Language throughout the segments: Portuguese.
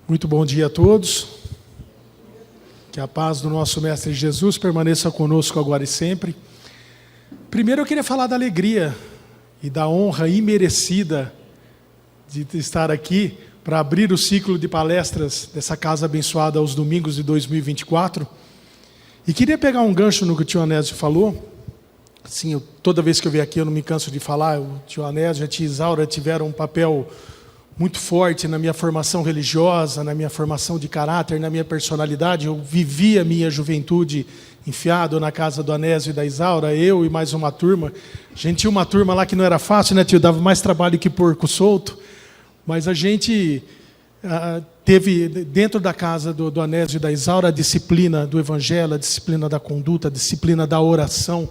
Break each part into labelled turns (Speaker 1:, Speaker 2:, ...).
Speaker 1: Muito bom dia a todos. Que a paz do nosso Mestre Jesus permaneça conosco agora e sempre. Primeiro eu queria falar da alegria e da honra imerecida de estar aqui para abrir o ciclo de palestras dessa casa abençoada aos domingos de 2024. E queria pegar um gancho no que o tio Anésio falou. Sim, toda vez que eu venho aqui eu não me canso de falar, o tio Anésio e a tia Isaura tiveram um papel muito forte na minha formação religiosa, na minha formação de caráter, na minha personalidade. Eu vivi a minha juventude enfiado na casa do Anésio e da Isaura, eu e mais uma turma. A gente tinha uma turma lá que não era fácil, né, tio? Dava mais trabalho que porco solto. Mas a gente teve dentro da casa do Anésio e da Isaura a disciplina do Evangelho, a disciplina da conduta, a disciplina da oração.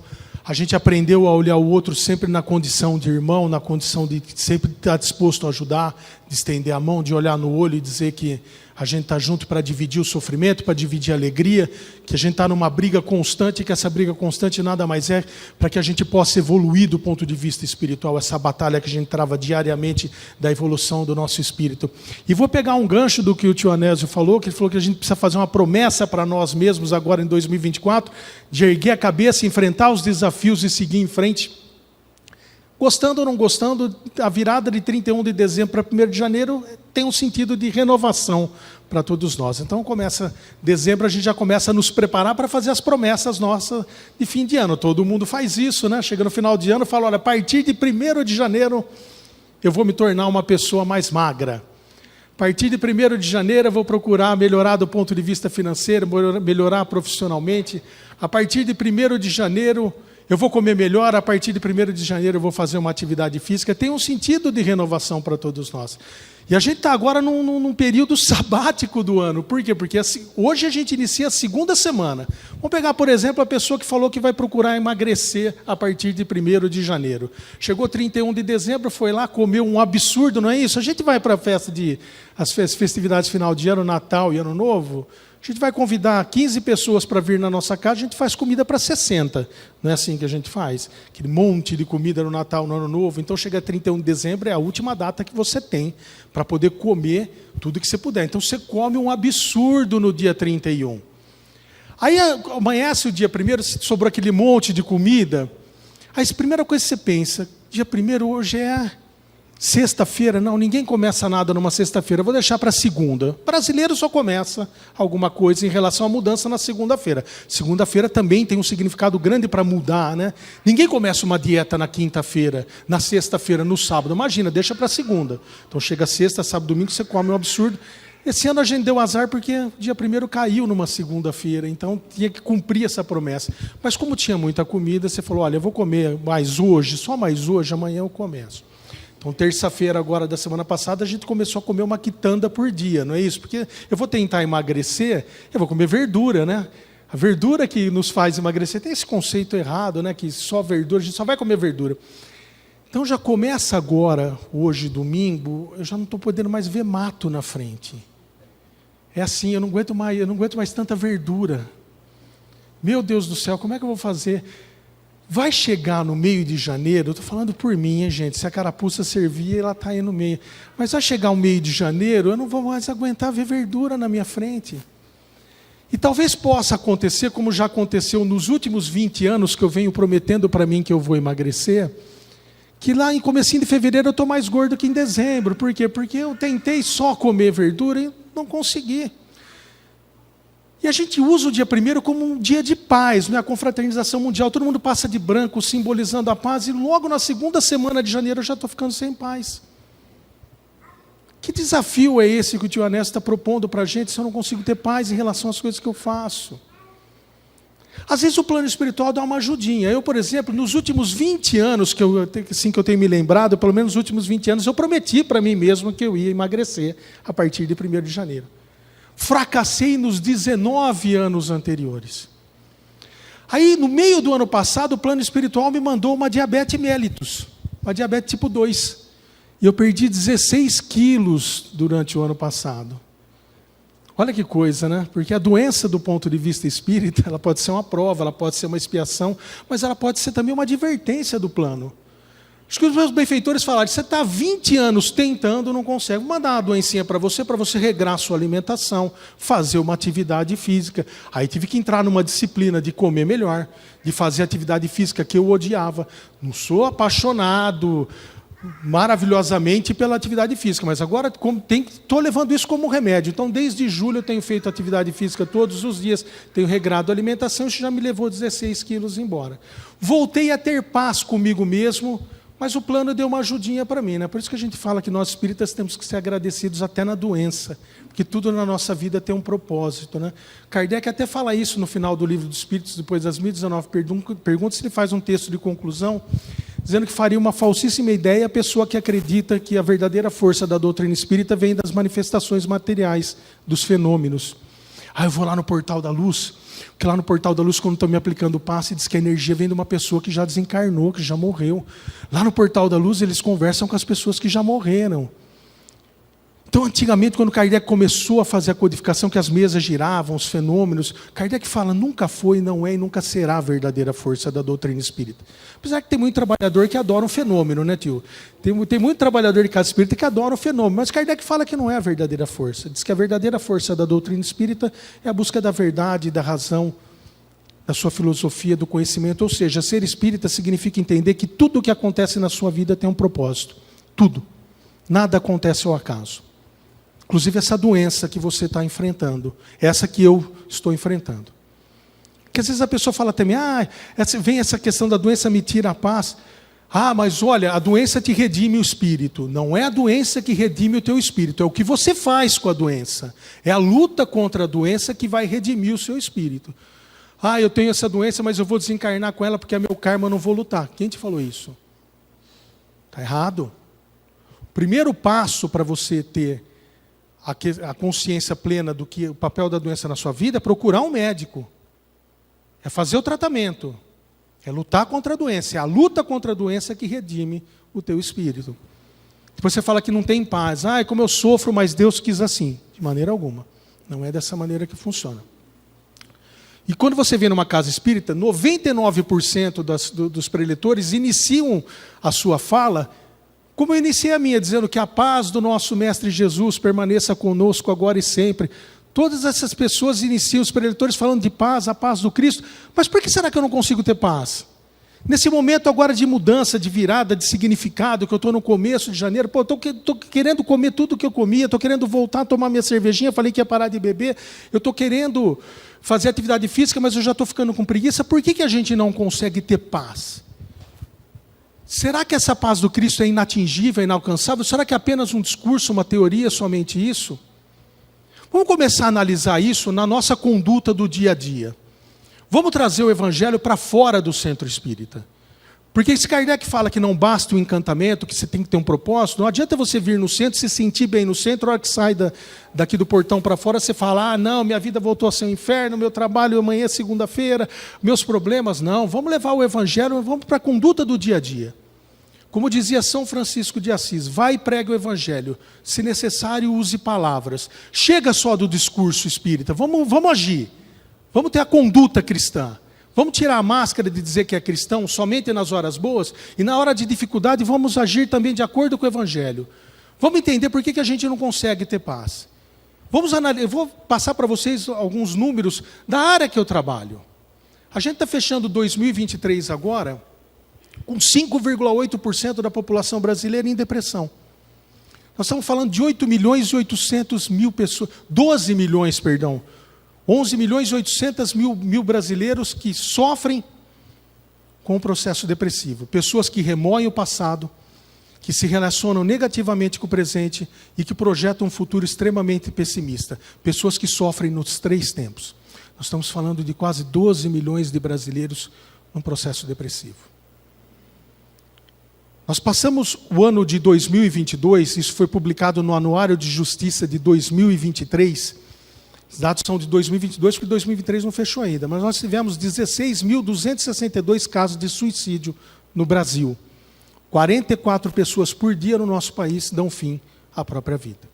Speaker 1: A gente aprendeu a olhar o outro sempre na condição de irmão, na condição de sempre estar disposto a ajudar, de estender a mão, de olhar no olho e dizer que a gente está junto para dividir o sofrimento, para dividir a alegria, que a gente está numa briga constante, que essa briga constante nada mais é para que a gente possa evoluir do ponto de vista espiritual, essa batalha que a gente trava diariamente da evolução do nosso espírito. E vou pegar um gancho do que o tio Anésio falou, que ele falou que a gente precisa fazer uma promessa para nós mesmos agora em 2024, de erguer a cabeça, enfrentar os desafios e seguir em frente. Gostando ou não gostando, a virada de 31 de dezembro para 1º de janeiro tem um sentido de renovação para todos nós. Então, começa dezembro, a gente já começa a nos preparar para fazer as promessas nossas de fim de ano. Todo mundo faz isso, né? Chega no final de ano e fala, olha, a partir de 1º de janeiro eu vou me tornar uma pessoa mais magra. A partir de 1º de janeiro eu vou procurar melhorar do ponto de vista financeiro, melhorar profissionalmente. A partir de 1º de janeiro eu vou comer melhor, a partir de 1º de janeiro eu vou fazer uma atividade física. Tem um sentido de renovação para todos nós. E a gente está agora num período sabático do ano. Por quê? Porque hoje a gente inicia a 2ª semana. Vamos pegar, por exemplo, a pessoa que falou que vai procurar emagrecer a partir de 1º de janeiro. Chegou 31 de dezembro, foi lá, comeu um absurdo, não é isso? A gente vai para as festividades final de ano, Natal e Ano Novo. A gente vai convidar 15 pessoas para vir na nossa casa, a gente faz comida para 60. Não é assim que a gente faz? Aquele monte de comida no Natal, no Ano Novo. Então, chega 31 de dezembro, é a última data que você tem para poder comer tudo que você puder. Então, você come um absurdo no dia 31. Aí, amanhece o dia 1º, sobrou aquele monte de comida. Aí, a primeira coisa que você pensa, dia 1º hoje é sexta-feira. Não, ninguém começa nada numa sexta-feira, eu vou deixar para segunda. O brasileiro só começa alguma coisa em relação à mudança na segunda-feira. Segunda-feira também tem um significado grande para mudar, né? Ninguém começa uma dieta na quinta-feira, na sexta-feira, no sábado. Imagina, deixa para segunda. Então chega sexta, sábado, domingo, você come um absurdo. Esse ano a gente deu azar porque dia 1º caiu numa segunda-feira, então tinha que cumprir essa promessa. Mas como tinha muita comida, você falou, olha, eu vou comer mais hoje, só mais hoje, amanhã eu começo. Então, terça-feira agora da semana passada, a gente começou a comer uma quitanda por dia, não é isso? Porque eu vou tentar emagrecer, eu vou comer verdura, né? A verdura que nos faz emagrecer, tem esse conceito errado, né? Que só verdura, a gente só vai comer verdura. Então, já começa agora, hoje, domingo, eu já não estou podendo mais ver mato na frente. É assim, eu não aguento mais tanta verdura. Meu Deus do céu, como é que eu vou fazer? Vai chegar no meio de janeiro, eu estou falando por mim, hein, gente? Se a carapuça servir, ela está aí no meio. Mas vai chegar o meio de janeiro, eu não vou mais aguentar ver verdura na minha frente. E talvez possa acontecer, como já aconteceu nos últimos 20 anos, que eu venho prometendo para mim que eu vou emagrecer, que lá em comecinho de fevereiro eu estou mais gordo que em dezembro. Por quê? Porque eu tentei só comer verdura e não consegui. E a gente usa o dia 1º como um dia de paz, né? A confraternização mundial, todo mundo passa de branco, simbolizando a paz, e logo na 2ª semana de janeiro eu já estou ficando sem paz. Que desafio é esse que o tio Anésio está propondo para a gente, se eu não consigo ter paz em relação às coisas que eu faço? Às vezes o plano espiritual dá uma ajudinha. Eu, por exemplo, nos últimos 20 anos, que eu tenho me lembrado, pelo menos nos últimos 20 anos, eu prometi para mim mesmo que eu ia emagrecer a partir de 1º de janeiro. Fracassei nos 19 anos anteriores. Aí, no meio do ano passado, o plano espiritual me mandou uma diabetes mellitus, uma diabetes tipo 2. E eu perdi 16 quilos durante o ano passado. Olha que coisa, né? Porque a doença, do ponto de vista espírita, ela pode ser uma prova, ela pode ser uma expiação, mas ela pode ser também uma advertência do plano. Acho que os meus benfeitores falaram, você está há 20 anos tentando, não consegue. Vou mandar uma doencinha para você regrar a sua alimentação, fazer uma atividade física. Aí tive que entrar numa disciplina de comer melhor, de fazer atividade física que eu odiava. Não sou apaixonado maravilhosamente pela atividade física, mas agora estou levando isso como remédio. Então, desde julho eu tenho feito atividade física todos os dias, tenho regrado a alimentação, isso já me levou 16 quilos embora. Voltei a ter paz comigo mesmo, mas o plano deu uma ajudinha para mim, né? Por isso que a gente fala que nós espíritas temos que ser agradecidos até na doença, porque tudo na nossa vida tem um propósito, né? Kardec até fala isso no final do Livro dos Espíritos, depois das 1019 perguntas, ele faz um texto de conclusão, dizendo que faria uma falsíssima ideia a pessoa que acredita que a verdadeira força da doutrina espírita vem das manifestações materiais, dos fenômenos. Eu vou lá no Portal da Luz, porque lá no Portal da Luz, quando estão me aplicando o passe, diz que a energia vem de uma pessoa que já desencarnou, que já morreu. Lá no Portal da Luz, eles conversam com as pessoas que já morreram. Então, antigamente, quando Kardec começou a fazer a codificação, que as mesas giravam, os fenômenos, Kardec fala, nunca foi, não é e nunca será a verdadeira força da doutrina espírita. Apesar que tem muito trabalhador que adora um fenômeno, né, tio? Tem muito trabalhador de casa espírita que adora o fenômeno, mas Kardec fala que não é a verdadeira força. Diz que a verdadeira força da doutrina espírita é a busca da verdade, da razão, da sua filosofia, do conhecimento. Ou seja, ser espírita significa entender que tudo o que acontece na sua vida tem um propósito. Tudo. Nada acontece ao acaso. Inclusive essa doença que você está enfrentando, essa que eu estou enfrentando. Porque às vezes a pessoa fala também, vem essa questão da doença me tira a paz. Mas olha, a doença te redime o espírito. Não é a doença que redime o teu espírito, é o que você faz com a doença. É a luta contra a doença que vai redimir o seu espírito. Eu tenho essa doença, mas eu vou desencarnar com ela porque é meu karma, eu não vou lutar. Quem te falou isso? Está errado. O primeiro passo para você ter a consciência plena do que o papel da doença na sua vida é procurar um médico. É fazer o tratamento. É lutar contra a doença. É a luta contra a doença que redime o teu espírito. Depois você fala que não tem paz. Como eu sofro, mas Deus quis assim. De maneira alguma. Não é dessa maneira que funciona. E quando você vem numa casa espírita, 99% dos preletores iniciam a sua fala como eu iniciei a minha, dizendo que a paz do nosso Mestre Jesus permaneça conosco agora e sempre. Todas essas pessoas iniciam os preletores falando de paz, a paz do Cristo. Mas por que será que eu não consigo ter paz? Nesse momento agora de mudança, de virada, de significado, que eu estou no começo de janeiro, estou querendo comer tudo que eu comia, estou querendo voltar a tomar minha cervejinha, falei que ia parar de beber, eu estou querendo fazer atividade física, mas eu já estou ficando com preguiça. Por que a gente não consegue ter paz? Será que essa paz do Cristo é inatingível, é inalcançável? Será que é apenas um discurso, uma teoria, somente isso? Vamos começar a analisar isso na nossa conduta do dia a dia. Vamos trazer o Evangelho para fora do centro espírita. Porque se Kardec fala que não basta o encantamento, que você tem que ter um propósito, não adianta você vir no centro, se sentir bem no centro, a hora que sai daqui do portão para fora, você fala, não, minha vida voltou a ser um inferno, meu trabalho amanhã é segunda-feira, meus problemas, não. Vamos levar o Evangelho, vamos para a conduta do dia a dia. Como dizia São Francisco de Assis, vai e pregue o Evangelho, se necessário use palavras. Chega só do discurso espírita, vamos agir, vamos ter a conduta cristã. Vamos tirar a máscara de dizer que é cristão somente nas horas boas e na hora de dificuldade vamos agir também de acordo com o Evangelho. Vamos entender por que a gente não consegue ter paz. Eu vou passar para vocês alguns números da área que eu trabalho. A gente está fechando 2023 agora com 5,8% da população brasileira em depressão. Nós estamos falando de 8 milhões e 800 mil pessoas, 12 milhões, perdão. 11 milhões e 800 mil brasileiros que sofrem com o processo depressivo. Pessoas que remoem o passado, que se relacionam negativamente com o presente e que projetam um futuro extremamente pessimista. Pessoas que sofrem nos 3 tempos. Nós estamos falando de quase 12 milhões de brasileiros num processo depressivo. Nós passamos o ano de 2022, isso foi publicado no Anuário de Justiça de 2023. Os dados são de 2022, porque 2023 não fechou ainda. Mas nós tivemos 16.262 casos de suicídio no Brasil. 44 pessoas por dia no nosso país dão fim à própria vida.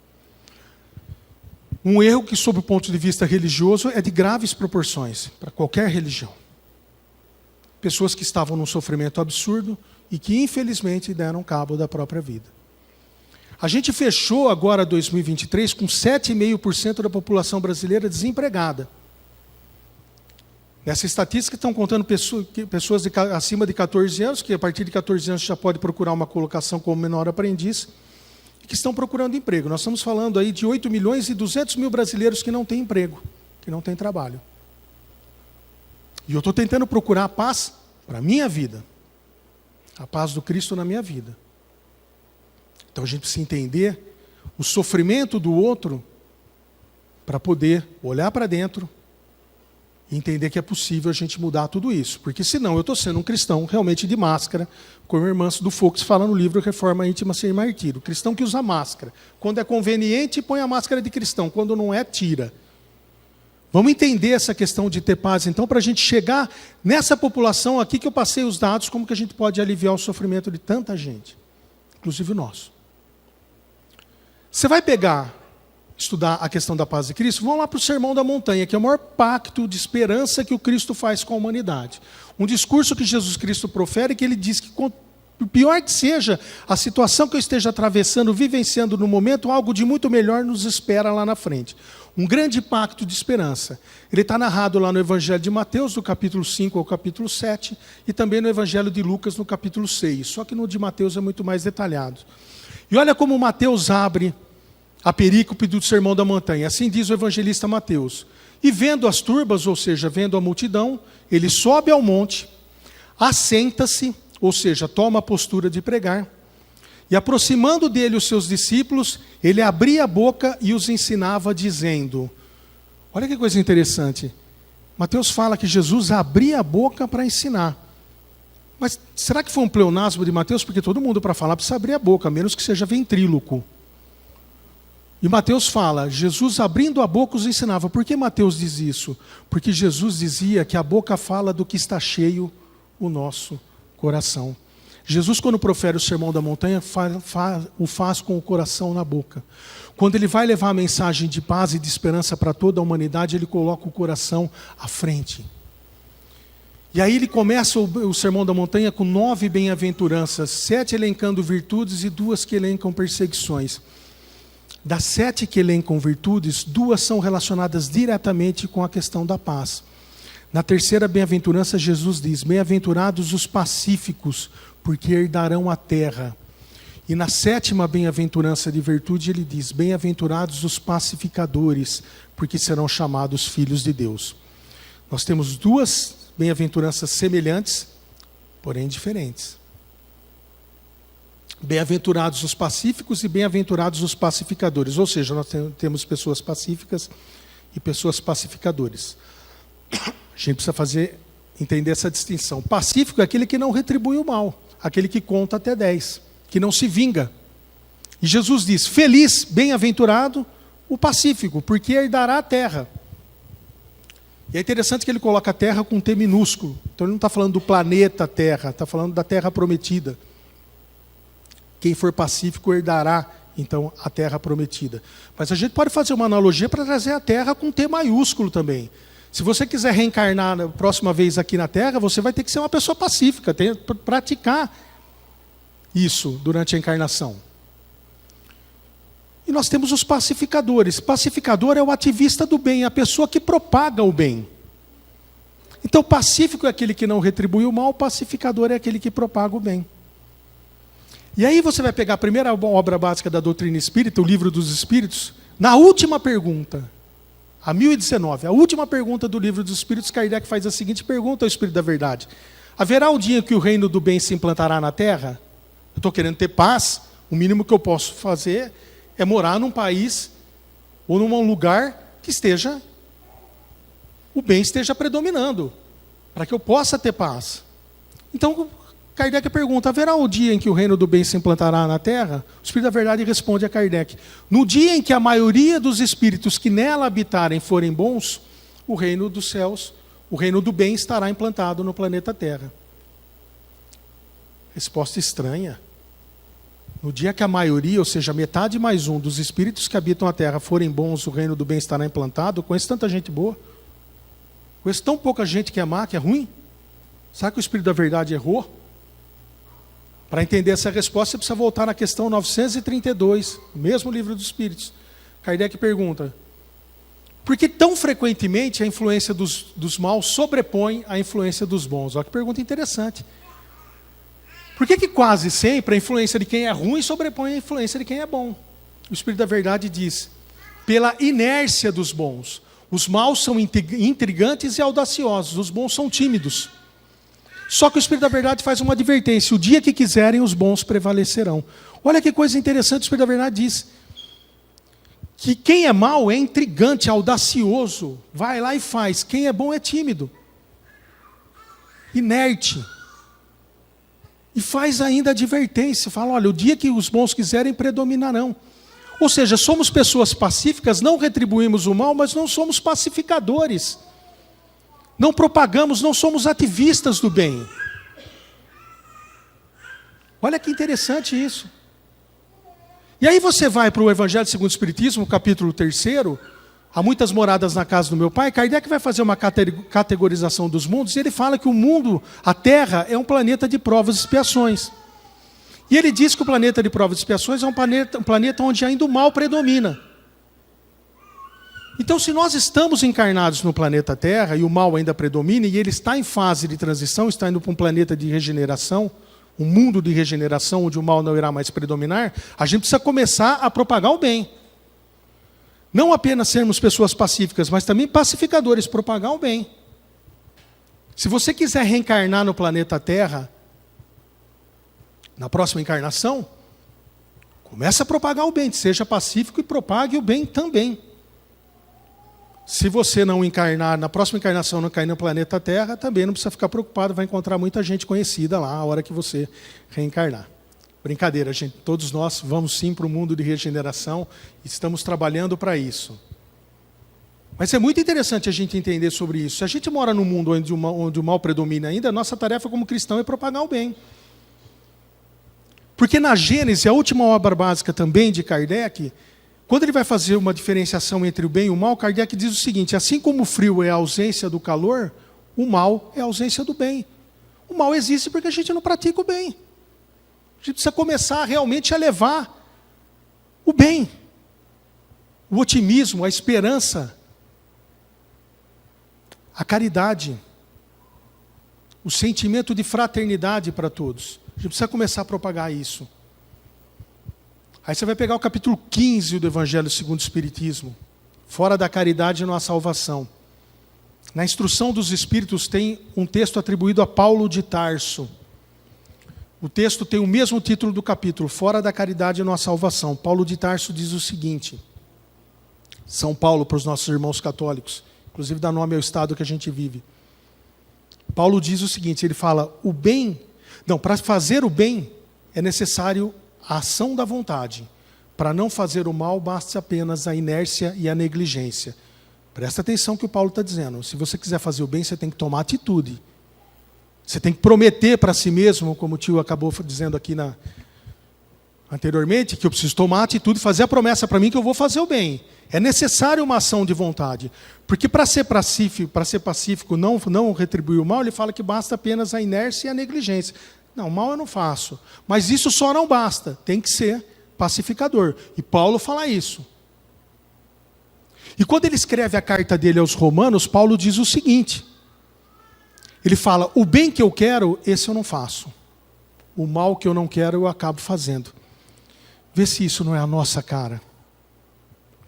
Speaker 1: Um erro que, sob o ponto de vista religioso, é de graves proporções para qualquer religião. pessoas que estavam num sofrimento absurdo e que, infelizmente, deram cabo da própria vida. A gente fechou agora 2023 com 7,5% da população brasileira desempregada. Nessa estatística estão contando pessoas acima de 14 anos, que a partir de 14 anos já pode procurar uma colocação como menor aprendiz, e que estão procurando emprego. Nós estamos falando aí de 8 milhões e 200 mil brasileiros que não têm emprego, que não têm trabalho. E eu estou tentando procurar a paz para a minha vida, a paz do Cristo na minha vida. Então a gente precisa entender o sofrimento do outro para poder olhar para dentro e entender que é possível a gente mudar tudo isso. Porque senão eu estou sendo um cristão realmente de máscara, como o irmão do Fux fala no livro Reforma Íntima Sem Martírio. Cristão que usa máscara. Quando é conveniente, põe a máscara de cristão. Quando não é, tira. Vamos entender essa questão de ter paz, então, para a gente chegar nessa população aqui que eu passei os dados, como que a gente pode aliviar o sofrimento de tanta gente, inclusive o nosso. Você vai estudar a questão da paz de Cristo, vamos lá para o Sermão da Montanha, que é o maior pacto de esperança que o Cristo faz com a humanidade. Um discurso que Jesus Cristo profere, que ele diz que, por pior que seja a situação que eu esteja atravessando, vivenciando no momento, algo de muito melhor nos espera lá na frente. Um grande pacto de esperança. Ele está narrado lá no Evangelho de Mateus, do capítulo 5 ao capítulo 7, e também no Evangelho de Lucas, no capítulo 6. Só que no de Mateus é muito mais detalhado. E olha como Mateus abre a perícope do Sermão da Montanha. Assim diz o evangelista Mateus. E vendo as turbas, ou seja, vendo a multidão, ele sobe ao monte, assenta-se, ou seja, toma a postura de pregar, e aproximando dele os seus discípulos, ele abria a boca e os ensinava, dizendo... Olha que coisa interessante. Mateus fala que Jesus abria a boca para ensinar. Mas será que foi um pleonasmo de Mateus? Porque todo mundo, para falar, precisa abrir a boca, a menos que seja ventríloco. E Mateus fala, Jesus abrindo a boca os ensinava. Por que Mateus diz isso? Porque Jesus dizia que a boca fala do que está cheio o nosso coração. Jesus, quando profere o Sermão da Montanha, o faz com o coração na boca. Quando ele vai levar a mensagem de paz e de esperança para toda a humanidade, ele coloca o coração à frente. E aí ele começa o Sermão da Montanha com 9 bem-aventuranças, 7 elencando virtudes e 2 que elencam perseguições. Das 7 que elencam virtudes, 2 são relacionadas diretamente com a questão da paz. Na terceira bem-aventurança, Jesus diz, bem-aventurados os pacíficos, porque herdarão a terra. E na 7ª bem-aventurança de virtude, ele diz, bem-aventurados os pacificadores, porque serão chamados filhos de Deus. Nós temos 2 bem-aventuranças semelhantes, porém diferentes. Bem-aventurados os pacíficos e bem-aventurados os pacificadores. Ou seja, nós temos pessoas pacíficas e pessoas pacificadores. A gente precisa entender essa distinção. Pacífico é aquele que não retribui o mal, aquele que conta até 10, que não se vinga. E Jesus diz, feliz, bem-aventurado o pacífico, porque herdará a terra. E é interessante que ele coloca a terra com um T minúsculo. Então ele não está falando do planeta Terra, está falando da terra prometida. Quem for pacífico herdará, então, a terra prometida. Mas a gente pode fazer uma analogia para trazer a terra com T maiúsculo também. Se você quiser reencarnar na próxima vez aqui na terra, você vai ter que ser uma pessoa pacífica, tem que praticar isso durante a encarnação. E nós temos os pacificadores. Pacificador é o ativista do bem, a pessoa que propaga o bem. Então, pacífico é aquele que não retribui o mal, pacificador é aquele que propaga o bem. E aí você vai pegar a primeira obra básica da doutrina espírita, o Livro dos Espíritos, na última pergunta, a 1019, a última pergunta do Livro dos Espíritos, Kardec faz a seguinte pergunta ao Espírito da Verdade. Haverá um dia que o reino do bem se implantará na Terra? Eu estou querendo ter paz, o mínimo que eu posso fazer é morar num país ou num lugar que o bem esteja predominando, para que eu possa ter paz. Então, Kardec pergunta, haverá o dia em que o reino do bem se implantará na Terra? O Espírito da Verdade responde a Kardec, no dia em que a maioria dos espíritos que nela habitarem forem bons, o reino dos céus, o reino do bem estará implantado no planeta Terra. Resposta estranha. No dia que a maioria, ou seja, metade mais um dos espíritos que habitam a Terra forem bons, o reino do bem estará implantado. Conheço tanta gente boa. Conheço tão pouca gente que é má, que é ruim. Será que o Espírito da Verdade errou? Para entender essa resposta, você precisa voltar na questão 932, mesmo livro dos Espíritos. Kardec pergunta: por que tão frequentemente a influência dos maus sobrepõe a influência dos bons? Olha que pergunta interessante. Por que quase sempre a influência de quem é ruim sobrepõe a influência de quem é bom? O Espírito da Verdade diz: pela inércia dos bons. Os maus são intrigantes e audaciosos, os bons são tímidos. Só que o Espírito da Verdade faz uma advertência: o dia que quiserem, os bons prevalecerão. Olha que coisa interessante, o Espírito da Verdade diz que quem é mau é intrigante, audacioso, vai lá e faz. Quem é bom é tímido, inerte. E faz ainda advertência, fala: olha, o dia que os bons quiserem, predominarão. Ou seja, somos pessoas pacíficas, não retribuímos o mal, mas não somos pacificadores. Não propagamos, não somos ativistas do bem. Olha que interessante isso. E aí você vai para o Evangelho segundo o Espiritismo, capítulo 3º, há muitas moradas na casa do meu pai. Kardec vai fazer uma categorização dos mundos, e ele fala que o mundo, a Terra, é um planeta de provas e expiações. E ele diz que o planeta de provas e expiações é um planeta onde ainda o mal predomina. Então, se nós estamos encarnados no planeta Terra e o mal ainda predomina, e ele está em fase de transição, está indo para um planeta de regeneração, um mundo de regeneração onde o mal não irá mais predominar, a gente precisa começar a propagar o bem. Não apenas sermos pessoas pacíficas, mas também pacificadores, propagar o bem. Se você quiser reencarnar no planeta Terra, na próxima encarnação, comece a propagar o bem, seja pacífico e propague o bem também. Se você não encarnar, na próxima encarnação não cair no planeta Terra, também não precisa ficar preocupado, vai encontrar muita gente conhecida lá, a hora que você reencarnar. Brincadeira, gente, todos nós vamos sim para o mundo de regeneração, estamos trabalhando para isso. Mas é muito interessante a gente entender sobre isso. Se a gente mora num mundo onde o mal predomina ainda, a nossa tarefa como cristão é propagar o bem. Porque na Gênesis, a última obra básica também de Kardec, quando ele vai fazer uma diferenciação entre o bem e o mal, Kardec diz o seguinte: assim como o frio é a ausência do calor, o mal é a ausência do bem. O mal existe porque a gente não pratica o bem. A gente precisa começar realmente a levar o bem, o otimismo, a esperança, a caridade, o sentimento de fraternidade para todos. A gente precisa começar a propagar isso. Aí você vai pegar o capítulo 15 do Evangelho segundo o Espiritismo. Fora da caridade não há salvação. Na instrução dos Espíritos tem um texto atribuído a Paulo de Tarso. O texto tem o mesmo título do capítulo: Fora da caridade não há salvação. Paulo de Tarso diz o seguinte, São Paulo para os nossos irmãos católicos, inclusive dá nome ao estado que a gente vive. Paulo diz o seguinte, ele fala: o bem, não, para fazer o bem é necessário a ação da vontade. Para não fazer o mal, basta apenas a inércia e a negligência. Presta atenção no que o Paulo está dizendo. Se você quiser fazer o bem, você tem que tomar atitude. Você tem que prometer para si mesmo, como o tio acabou dizendo aqui anteriormente, que eu preciso tomar atitude e fazer a promessa para mim que eu vou fazer o bem. É necessário uma ação de vontade. Porque para ser pacífico, não retribuir o mal, ele fala que basta apenas a inércia e a negligência. Não, mal eu não faço. Mas isso só não basta. Tem que ser pacificador. E Paulo fala isso. E quando ele escreve a carta dele aos Romanos, Paulo diz o seguinte. Ele fala: o bem que eu quero, esse eu não faço. O mal que eu não quero, eu acabo fazendo. Vê se isso não é a nossa cara.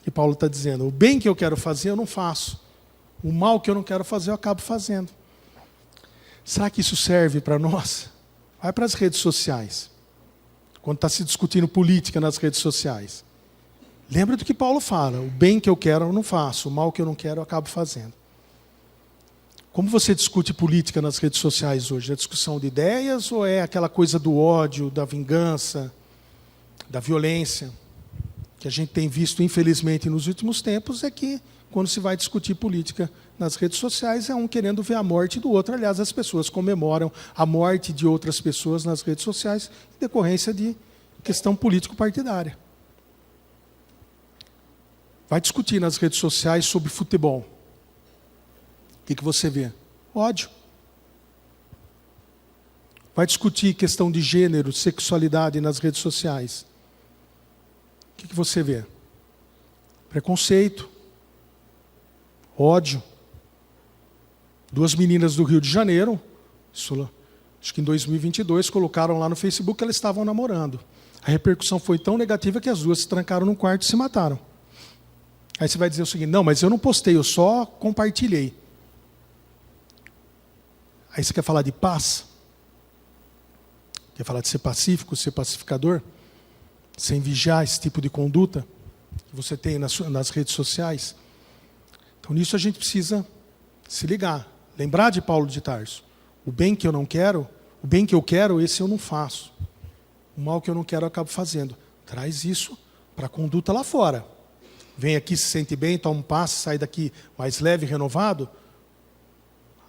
Speaker 1: E Paulo está dizendo: o bem que eu quero fazer, eu não faço. O mal que eu não quero fazer, eu acabo fazendo. Será que isso serve para nós? Vai para as redes sociais. Quando está se discutindo política nas redes sociais. Lembra do que Paulo fala: o bem que eu quero, eu não faço. O mal que eu não quero, eu acabo fazendo. Como você discute política nas redes sociais hoje? É discussão de ideias ou é aquela coisa do ódio, da vingança, da violência? Que a gente tem visto, infelizmente, nos últimos tempos, é que, quando se vai discutir política nas redes sociais, é um querendo ver a morte do outro. Aliás, as pessoas comemoram a morte de outras pessoas nas redes sociais em decorrência de questão político-partidária. Vai discutir nas redes sociais sobre futebol. O que você vê? Ódio. vai discutir questão de gênero, sexualidade nas redes sociais, o que você vê? Preconceito, ódio. 2 meninas do Rio de Janeiro, acho que em 2022, colocaram lá no Facebook que elas estavam namorando. A repercussão foi tão negativa que as duas se trancaram num quarto e se mataram. Aí você vai dizer o seguinte: não, mas eu não postei, eu só compartilhei. Aí você quer falar de paz? Quer falar de ser pacífico, ser pacificador? Sem vigiar esse tipo de conduta que você tem nas redes sociais? Então nisso a gente precisa se ligar. Lembrar de Paulo de Tarso. O bem que eu não quero, o bem que eu quero, esse eu não faço. O mal que eu não quero, eu acabo fazendo. Traz isso para a conduta lá fora. Vem aqui, se sente bem, toma um passe, sai daqui mais leve, renovado.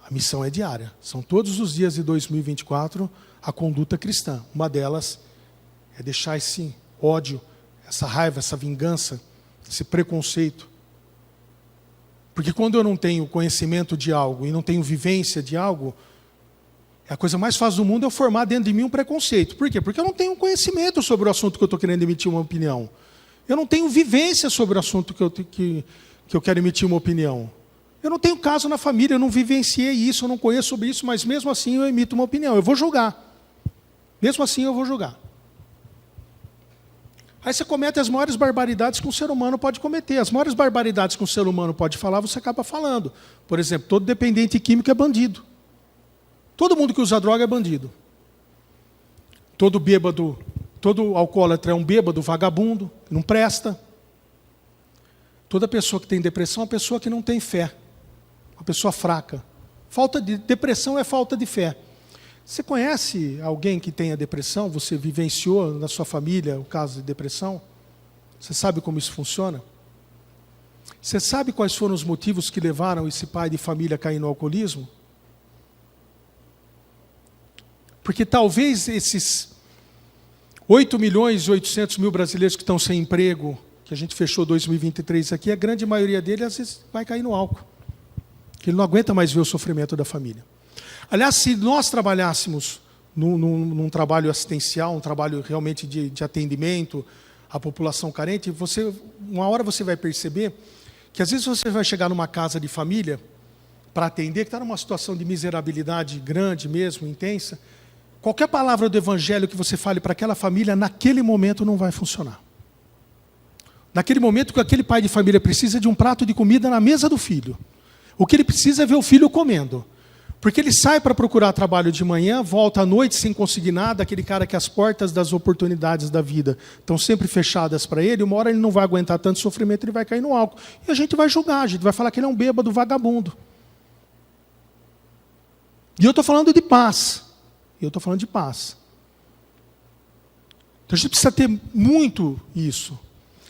Speaker 1: A missão é diária. São todos os dias de 2024 a conduta cristã. Uma delas é deixar esse ódio, essa raiva, essa vingança, esse preconceito. Porque quando eu não tenho conhecimento de algo e não tenho vivência de algo, a coisa mais fácil do mundo é eu formar dentro de mim um preconceito. Por quê? Porque eu não tenho conhecimento sobre o assunto que eu estou querendo emitir uma opinião. Eu não tenho vivência sobre o assunto que eu quero emitir uma opinião. Eu não tenho caso na família, eu não vivenciei isso, eu não conheço sobre isso, mas mesmo assim eu emito uma opinião. Eu vou julgar. Mesmo assim eu vou julgar. Aí você comete as maiores barbaridades que um ser humano pode cometer. As maiores barbaridades que um ser humano pode falar, você acaba falando. Por exemplo, todo dependente químico é bandido. Todo mundo que usa droga é bandido. Todo bêbado, todo alcoólatra é um bêbado, vagabundo, não presta. Toda pessoa que tem depressão é uma pessoa que não tem fé. Uma pessoa fraca. Depressão é falta de fé. Você conhece alguém que tenha depressão? Você vivenciou na sua família o caso de depressão? Você sabe como isso funciona? Você sabe quais foram os motivos que levaram esse pai de família a cair no alcoolismo? Porque talvez esses 8.800.000 brasileiros que estão sem emprego, que a gente fechou 2023 aqui, a grande maioria deles às vezes vai cair no álcool. Que ele não aguenta mais ver o sofrimento da família. Aliás, se nós trabalhássemos num trabalho assistencial, um trabalho realmente de atendimento à população carente, uma hora você vai perceber que às vezes você vai chegar numa casa de família para atender, que está numa situação de miserabilidade grande mesmo, intensa. Qualquer palavra do evangelho que você fale para aquela família, naquele momento não vai funcionar. Naquele momento que aquele pai de família precisa de um prato de comida na mesa do filho. O que ele precisa é ver o filho comendo. Porque ele sai para procurar trabalho de manhã, volta à noite sem conseguir nada, aquele cara que as portas das oportunidades da vida estão sempre fechadas para ele, uma hora ele não vai aguentar tanto sofrimento, ele vai cair no álcool. E a gente vai julgar, a gente vai falar que ele é um bêbado vagabundo. E eu estou falando de paz. Então a gente precisa ter muito isso.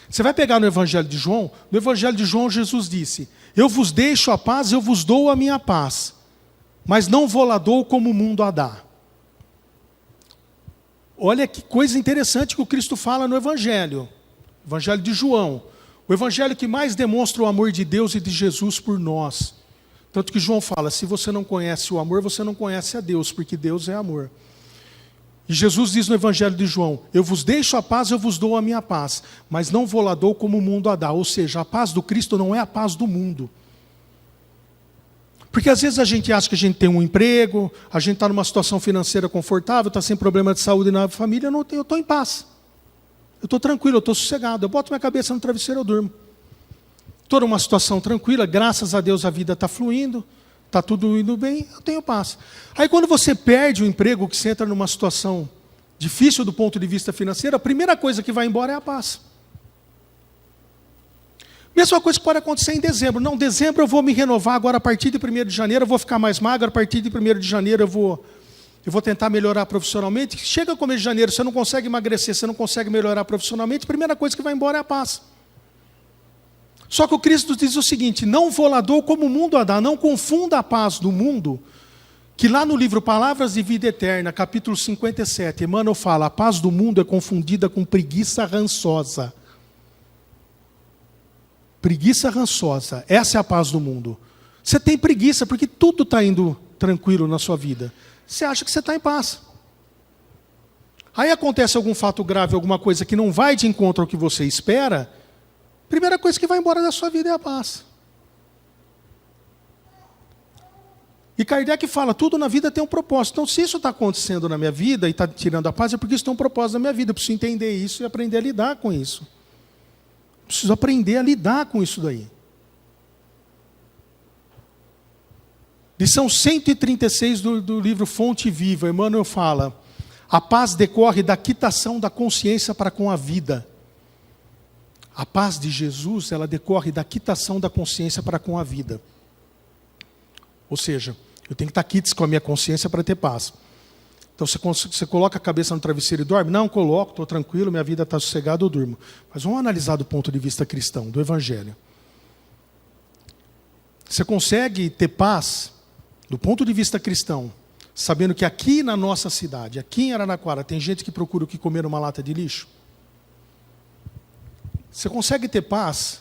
Speaker 1: Você vai pegar no Evangelho de João, no Evangelho de João Jesus disse: eu vos deixo a paz, eu vos dou a minha paz, mas não vou lá dou como o mundo a dá. Olha que coisa interessante que o Cristo fala no Evangelho de João. O Evangelho que mais demonstra o amor de Deus e de Jesus por nós. Tanto que João fala: se você não conhece o amor, você não conhece a Deus, porque Deus é amor. E Jesus diz no Evangelho de João: eu vos deixo a paz, eu vos dou a minha paz, mas não vou lá dou como o mundo a dá. Ou seja, a paz do Cristo não é a paz do mundo. Porque às vezes a gente acha que a gente tem um emprego, a gente está numa situação financeira confortável, está sem problema de saúde na família, eu estou em paz. Eu estou tranquilo, eu estou sossegado, eu boto minha cabeça no travesseiro, eu durmo. Estou numa situação tranquila, graças a Deus a vida está fluindo, está tudo indo bem, eu tenho paz. Aí quando você perde o emprego, que você entra numa situação difícil do ponto de vista financeiro, a primeira coisa que vai embora é a paz. Mesma coisa que pode acontecer em dezembro. Não, dezembro eu vou me renovar, agora a partir de 1º de janeiro eu vou ficar mais magro, a partir de 1º de janeiro eu vou tentar melhorar profissionalmente. Chega o começo de janeiro, você não consegue emagrecer, você não consegue melhorar profissionalmente, a primeira coisa que vai embora é a paz. Só que o Cristo diz o seguinte: não vou lá dou como o mundo a dá, não confunda a paz do mundo, que lá no livro Palavras de Vida Eterna, capítulo 57, Emmanuel fala: a paz do mundo é confundida com preguiça rançosa. Preguiça rançosa, essa é a paz do mundo. Você tem preguiça porque tudo está indo tranquilo na sua vida. Você acha que você está em paz. Aí acontece algum fato grave, alguma coisa que não vai de encontro ao que você espera, a primeira coisa que vai embora da sua vida é a paz. E Kardec fala, tudo na vida tem um propósito. Então, se isso está acontecendo na minha vida e está tirando a paz, é porque isso tem um propósito na minha vida. Eu preciso entender isso e aprender a lidar com isso. Preciso aprender a lidar com isso daí. Lição 136 do livro Fonte Viva, Emmanuel fala, a paz decorre da quitação da consciência para com a vida. A paz de Jesus, ela decorre da quitação da consciência para com a vida. Ou seja, eu tenho que estar quites com a minha consciência para ter paz. Então, você coloca a cabeça no travesseiro e dorme? Não, coloco, estou tranquilo, minha vida está sossegada, eu durmo. Mas vamos analisar do ponto de vista cristão, do Evangelho. Você consegue ter paz, do ponto de vista cristão, sabendo que aqui na nossa cidade, aqui em Araraquara, tem gente que procura o que comer numa lata de lixo? Você consegue ter paz,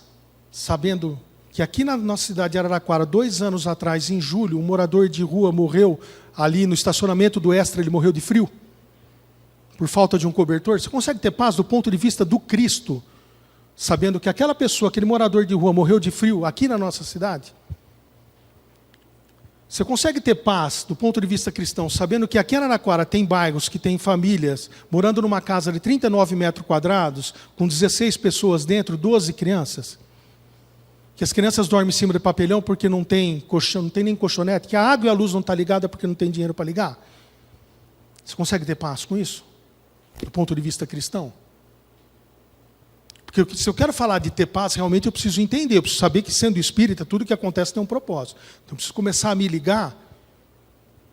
Speaker 1: sabendo que aqui na nossa cidade de Araraquara, 2 anos atrás, em julho, um morador de rua morreu ali no estacionamento do Extra, ele morreu de frio, por falta de um cobertor? Você consegue ter paz do ponto de vista do Cristo, sabendo que aquela pessoa, aquele morador de rua, morreu de frio aqui na nossa cidade? Você consegue ter paz do ponto de vista cristão, sabendo que aqui em Araraquara tem bairros que tem famílias morando numa casa de 39 metros quadrados, com 16 pessoas dentro, 12 crianças? Que as crianças dormem em cima de papelhão porque não tem colchão, não tem nem colchonete, que a água e a luz não estão ligadas porque não tem dinheiro para ligar? Você consegue ter paz com isso? Do ponto de vista cristão? Porque se eu quero falar de ter paz, realmente eu preciso entender, eu preciso saber que, sendo espírita, tudo que acontece tem um propósito. Então eu preciso começar a me ligar,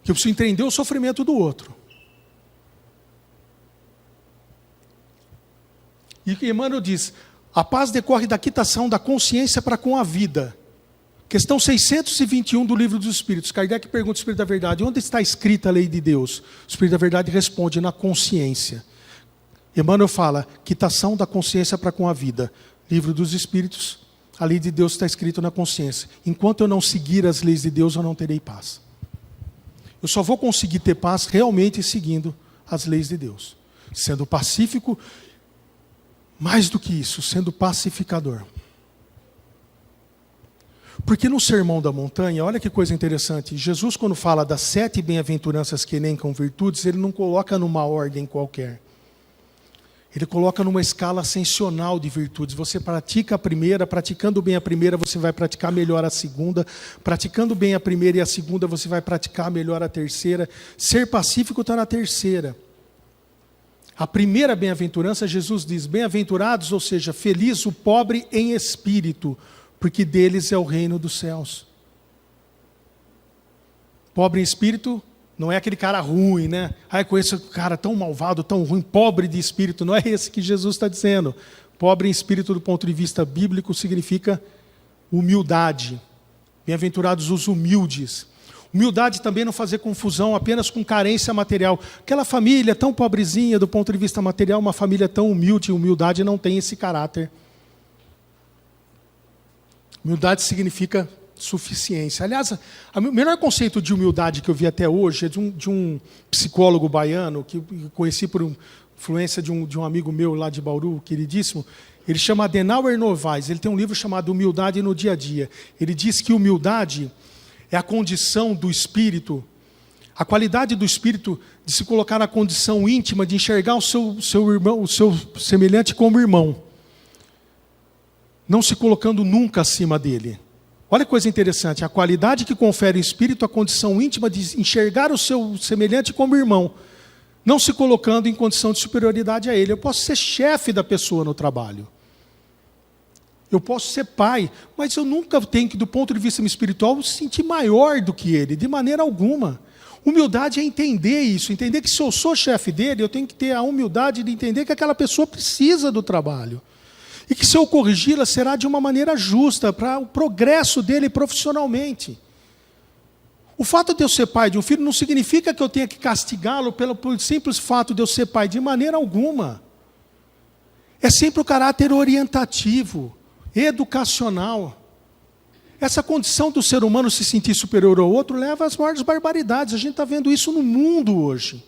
Speaker 1: que eu preciso entender o sofrimento do outro. E Emmanuel diz, a paz decorre da quitação da consciência para com a vida. Questão 621 do Livro dos Espíritos. Kardec pergunta ao Espírito da Verdade, onde está escrita a lei de Deus? O Espírito da Verdade responde, na consciência. Emmanuel fala, quitação da consciência para com a vida. Livro dos Espíritos, a lei de Deus está escrita na consciência. Enquanto eu não seguir as leis de Deus, eu não terei paz. Eu só vou conseguir ter paz realmente seguindo as leis de Deus. Sendo pacífico, mais do que isso, sendo pacificador. Porque no Sermão da Montanha, olha que coisa interessante, Jesus, quando fala das 7 bem-aventuranças que elencam virtudes, ele não coloca numa ordem qualquer. Ele coloca numa escala ascensional de virtudes. Você pratica a primeira, praticando bem a primeira, você vai praticar melhor a segunda. Praticando bem a primeira e a segunda, você vai praticar melhor a terceira. Ser pacífico está na terceira. A primeira bem-aventurança, Jesus diz, bem-aventurados, ou seja, feliz o pobre em espírito, porque deles é o reino dos céus. Pobre em espírito não é aquele cara ruim, né? Ai, conheço um cara tão malvado, tão ruim, pobre de espírito. Não é esse que Jesus está dizendo. Pobre em espírito, do ponto de vista bíblico, significa humildade. Bem-aventurados os humildes. Humildade também não fazer confusão apenas com carência material. Aquela família tão pobrezinha do ponto de vista material, uma família tão humilde, humildade não tem esse caráter. Humildade significa suficiência. Aliás, o melhor conceito de humildade que eu vi até hoje é de um psicólogo baiano, que eu conheci por influência de um amigo meu lá de Bauru, queridíssimo. Ele chama Adenauer Novaes. Ele tem um livro chamado Humildade no Dia a Dia. Ele diz que humildade é a condição do espírito, a qualidade do espírito de se colocar na condição íntima, de enxergar o seu irmão, o seu semelhante como irmão, não se colocando nunca acima dele. Olha que coisa interessante, a qualidade que confere ao espírito a condição íntima de enxergar o seu semelhante como irmão, não se colocando em condição de superioridade a ele. Eu posso ser chefe da pessoa no trabalho. Eu posso ser pai, mas eu nunca tenho que, do ponto de vista espiritual, me sentir maior do que ele, de maneira alguma. Humildade é entender isso, entender que se eu sou chefe dele, eu tenho que ter a humildade de entender que aquela pessoa precisa do trabalho. E que se eu corrigi-la, será de uma maneira justa, para o progresso dele profissionalmente. O fato de eu ser pai de um filho não significa que eu tenha que castigá-lo pelo simples fato de eu ser pai, de maneira alguma. É sempre o caráter orientativo, educacional. Essa condição do ser humano se sentir superior ao outro leva às maiores barbaridades. A gente está vendo isso no mundo hoje.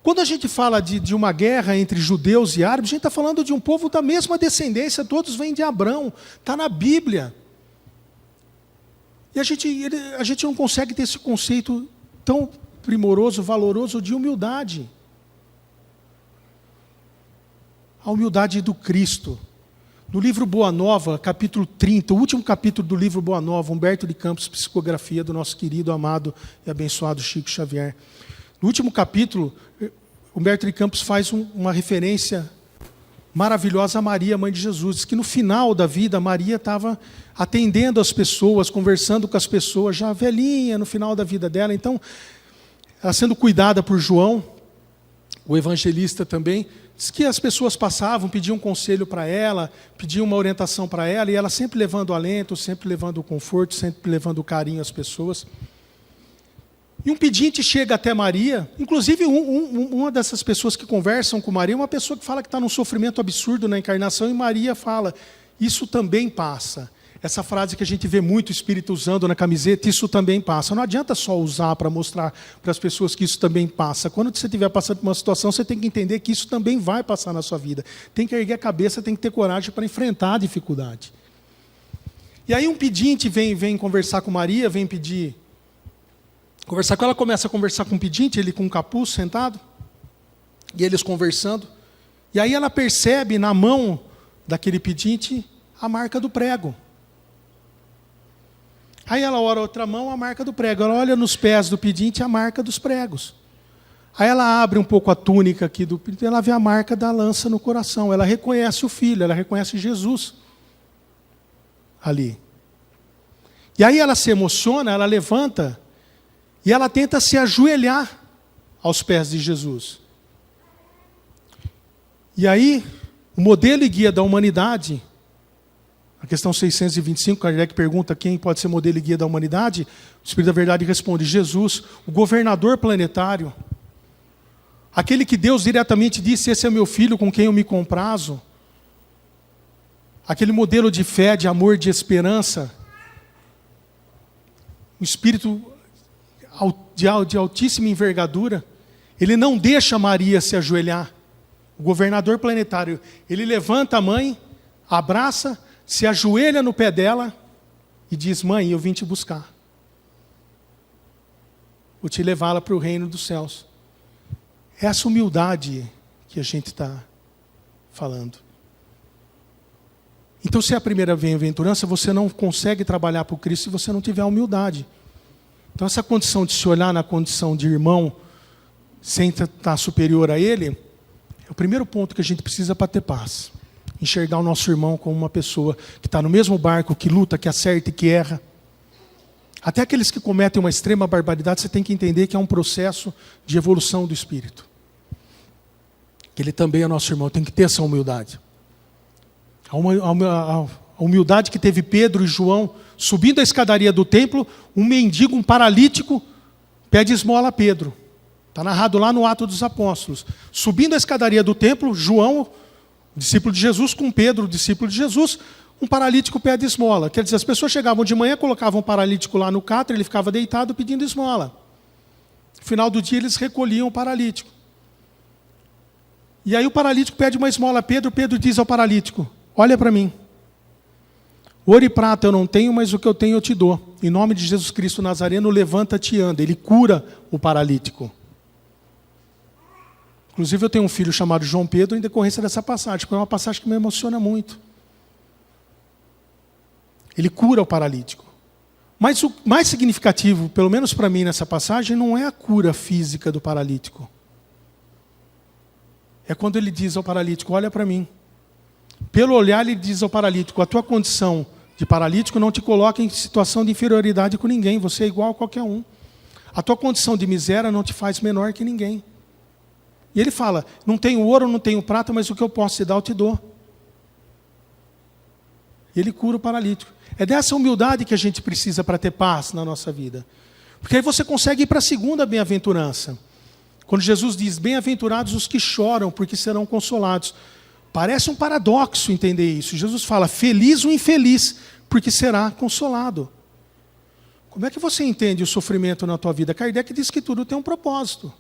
Speaker 1: Quando a gente fala de uma guerra entre judeus e árabes, a gente está falando de um povo da mesma descendência, todos vêm de Abrão, está na Bíblia. E a gente não consegue ter esse conceito tão primoroso, valoroso de humildade. A humildade do Cristo. No livro Boa Nova, capítulo 30, o último capítulo do livro Boa Nova, Humberto de Campos, psicografia do nosso querido, amado e abençoado Chico Xavier. No último capítulo, Humberto de Campos faz uma referência maravilhosa a Maria, mãe de Jesus. Diz que no final da vida, Maria estava atendendo as pessoas, conversando com as pessoas, já velhinha no final da vida dela. Então, ela sendo cuidada por João, o evangelista também, diz que as pessoas passavam, pediam um conselho para ela, pediam uma orientação para ela, e ela sempre levando alento, sempre levando conforto, sempre levando carinho às pessoas. E um pedinte chega até Maria, inclusive uma dessas pessoas que conversam com Maria, uma pessoa que fala que está num sofrimento absurdo na encarnação, e Maria fala, isso também passa. Essa frase que a gente vê muito o Espírito usando na camiseta, isso também passa. Não adianta só usar para mostrar para as pessoas que isso também passa. Quando você estiver passando por uma situação, você tem que entender que isso também vai passar na sua vida. Tem que erguer a cabeça, tem que ter coragem para enfrentar a dificuldade. E aí um pedinte vem conversar com Maria, vem pedir... Conversar com ela, começa a conversar com o pedinte, ele com um capuz sentado, e eles conversando. E aí ela percebe na mão daquele pedinte a marca do prego. Aí ela olha a outra mão, a marca do prego. Ela olha nos pés do pedinte a marca dos pregos. Aí ela abre um pouco a túnica aqui do pedinte, ela vê a marca da lança no coração. Ela reconhece o filho, ela reconhece Jesus ali. E aí ela se emociona, ela levanta e ela tenta se ajoelhar aos pés de Jesus. E aí, o modelo e guia da humanidade, a questão 625, Kardec pergunta quem pode ser modelo e guia da humanidade, o Espírito da Verdade responde, Jesus, o governador planetário, aquele que Deus diretamente disse, esse é meu filho com quem eu me comprazo, aquele modelo de fé, de amor, de esperança, um Espírito de altíssima envergadura, ele não deixa Maria se ajoelhar. O governador planetário, ele levanta a mãe, abraça, se ajoelha no pé dela e diz, mãe, eu vim te buscar. Vou te levá-la para o reino dos céus. É essa humildade que a gente está falando. Então, se é a primeira bem-aventurança, você não consegue trabalhar para o Cristo se você não tiver humildade. Então, essa condição de se olhar na condição de irmão, sem estar superior a ele, é o primeiro ponto que a gente precisa para ter paz. Enxergar o nosso irmão como uma pessoa que está no mesmo barco, que luta, que acerta e que erra. Até aqueles que cometem uma extrema barbaridade, você tem que entender que é um processo de evolução do espírito. Que ele também é nosso irmão, tem que ter essa humildade. A humildade que teve Pedro e João, subindo a escadaria do templo, um mendigo, um paralítico, pede esmola a Pedro. Está narrado lá no Atos dos Apóstolos. Subindo a escadaria do templo, João, o discípulo de Jesus, com Pedro, o discípulo de Jesus, um paralítico pede esmola. Quer dizer, as pessoas chegavam de manhã, colocavam um paralítico lá no catre, ele ficava deitado pedindo esmola. No final do dia, eles recolhiam o paralítico. E aí o paralítico pede uma esmola a Pedro, Pedro diz ao paralítico, olha para mim. Ouro e prata eu não tenho, mas o que eu tenho eu te dou. Em nome de Jesus Cristo Nazareno, levanta-te e anda. Ele cura o paralítico. Inclusive eu tenho um filho chamado João Pedro em decorrência dessa passagem, porque é uma passagem que me emociona muito. Ele cura o paralítico. Mas o mais significativo, pelo menos para mim nessa passagem, não é a cura física do paralítico. É quando ele diz ao paralítico, olha para mim. Pelo olhar, ele diz ao paralítico, a tua condição de paralítico não te coloca em situação de inferioridade com ninguém, você é igual a qualquer um. A tua condição de miséria não te faz menor que ninguém. E ele fala, não tenho ouro, não tenho prata, mas o que eu posso te dar, eu te dou. E ele cura o paralítico. É dessa humildade que a gente precisa para ter paz na nossa vida. Porque aí você consegue ir para a segunda bem-aventurança. Quando Jesus diz, bem-aventurados os que choram, porque serão consolados. Parece um paradoxo entender isso. Jesus fala, feliz o infeliz, porque será consolado. Como é que você entende o sofrimento na tua vida? Kardec diz que tudo tem um propósito.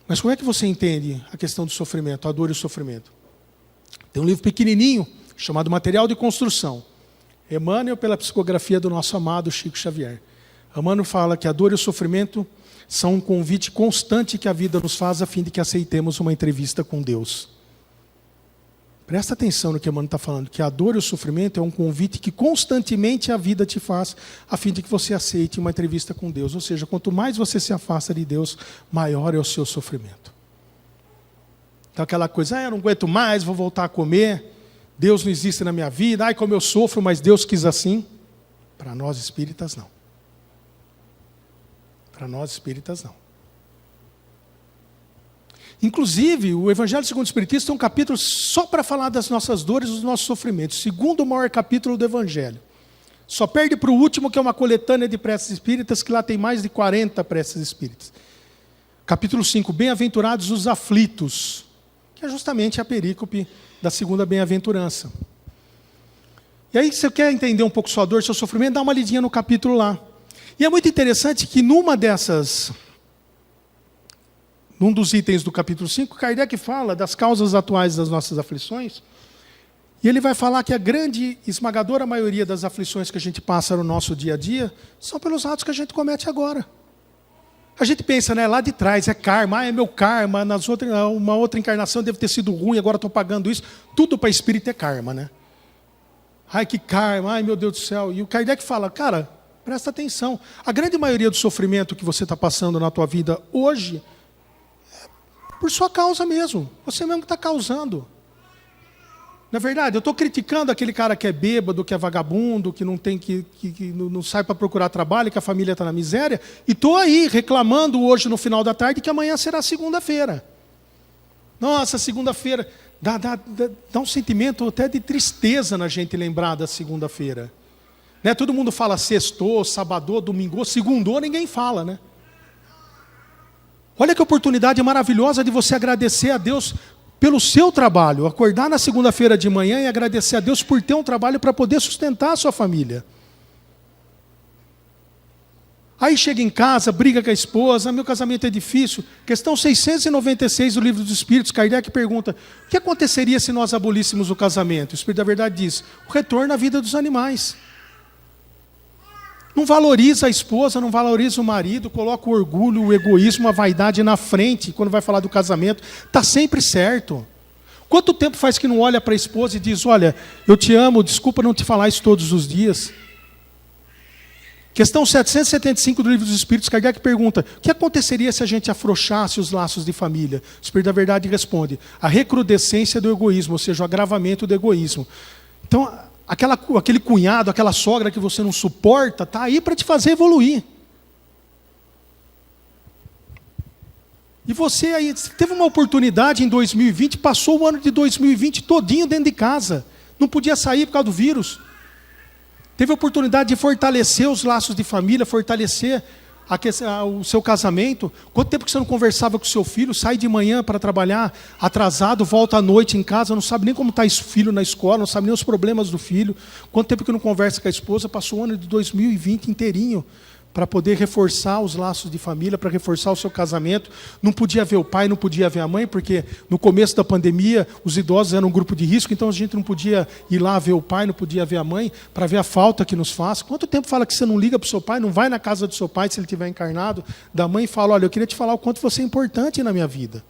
Speaker 1: Mas como é que você entende a questão do sofrimento, a dor e o sofrimento? Tem um livro pequenininho, chamado Material de Construção. Emmanuel, pela psicografia do nosso amado Chico Xavier. Emmanuel fala que a dor e o sofrimento são um convite constante que a vida nos faz a fim de que aceitemos uma entrevista com Deus. Presta atenção no que Emmanuel está falando, que a dor e o sofrimento é um convite que constantemente a vida te faz a fim de que você aceite uma entrevista com Deus. Ou seja, quanto mais você se afasta de Deus, maior é o seu sofrimento. Então aquela coisa, eu não aguento mais, vou voltar a comer, Deus não existe na minha vida, ai como eu sofro, mas Deus quis assim. Para nós espíritas não. Para nós espíritas não. Inclusive, o Evangelho segundo o Espiritismo tem um capítulo só para falar das nossas dores e dos nossos sofrimentos. Segundo maior capítulo do Evangelho. Só perde para o último, que é uma coletânea de preces espíritas, que lá tem mais de 40 preces espíritas. Capítulo 5, Bem-aventurados os aflitos, que é justamente a perícope da segunda bem-aventurança. E aí, se você quer entender um pouco sua dor, seu sofrimento, dá uma lidinha no capítulo lá. E é muito interessante que num dos itens do capítulo 5, Kardec fala das causas atuais das nossas aflições, e ele vai falar que a grande, esmagadora maioria das aflições que a gente passa no nosso dia a dia, são pelos atos que a gente comete agora. A gente pensa, né, lá de trás, é karma, é meu karma, uma outra encarnação deve ter sido ruim, agora estou pagando isso. Tudo para espírito é karma, né? Ai, que karma, ai meu Deus do céu. E o Kardec fala, cara, presta atenção. A grande maioria do sofrimento que você está passando na tua vida hoje, é por sua causa mesmo. Você mesmo que está causando. Na verdade, eu estou criticando aquele cara que é bêbado, que é vagabundo, que não tem que não sai para procurar trabalho, que a família está na miséria, e estou aí reclamando hoje no final da tarde que amanhã será segunda-feira. Nossa, segunda-feira dá um sentimento até de tristeza na gente lembrar da segunda-feira. Né? Todo mundo fala sextou, sabadou, domingou, segundou, ninguém fala, né? Olha que oportunidade maravilhosa de você agradecer a Deus pelo seu trabalho, acordar na segunda-feira de manhã e agradecer a Deus por ter um trabalho para poder sustentar a sua família. Aí chega em casa, briga com a esposa, meu casamento é difícil. Questão 696 do Livro dos Espíritos, Kardec pergunta, o que aconteceria se nós abolíssemos o casamento? O Espírito da Verdade diz, o retorno à vida dos animais. Não valoriza a esposa, não valoriza o marido, coloca o orgulho, o egoísmo, a vaidade na frente, quando vai falar do casamento, está sempre certo. Quanto tempo faz que não olha para a esposa e diz, olha, eu te amo, desculpa não te falar isso todos os dias? Questão 775 do Livro dos Espíritos, Kardec pergunta, o que aconteceria se a gente afrouxasse os laços de família? O Espírito da Verdade responde, a recrudescência do egoísmo, ou seja, o agravamento do egoísmo. Então, aquele cunhado, aquela sogra que você não suporta, está aí para te fazer evoluir. E você aí teve uma oportunidade em 2020, passou o ano de 2020 todinho dentro de casa. Não podia sair por causa do vírus. Teve a oportunidade de fortalecer os laços de família, fortalecer o seu casamento. Quanto tempo que você não conversava com o seu filho? Sai de manhã para trabalhar atrasado, volta à noite em casa, não sabe nem como está o filho na escola, não sabe nem os problemas do filho. Quanto tempo que não conversa com a esposa? Passou o ano de 2020 inteirinho para poder reforçar os laços de família, para reforçar o seu casamento. Não podia ver o pai, não podia ver a mãe, porque no começo da pandemia os idosos eram um grupo de risco, então a gente não podia ir lá ver o pai, não podia ver a mãe, para ver a falta que nos faz. Quanto tempo fala que você não liga para o seu pai, não vai na casa do seu pai, se ele estiver encarnado, da mãe e fala, olha, eu queria te falar o quanto você é importante na minha vida.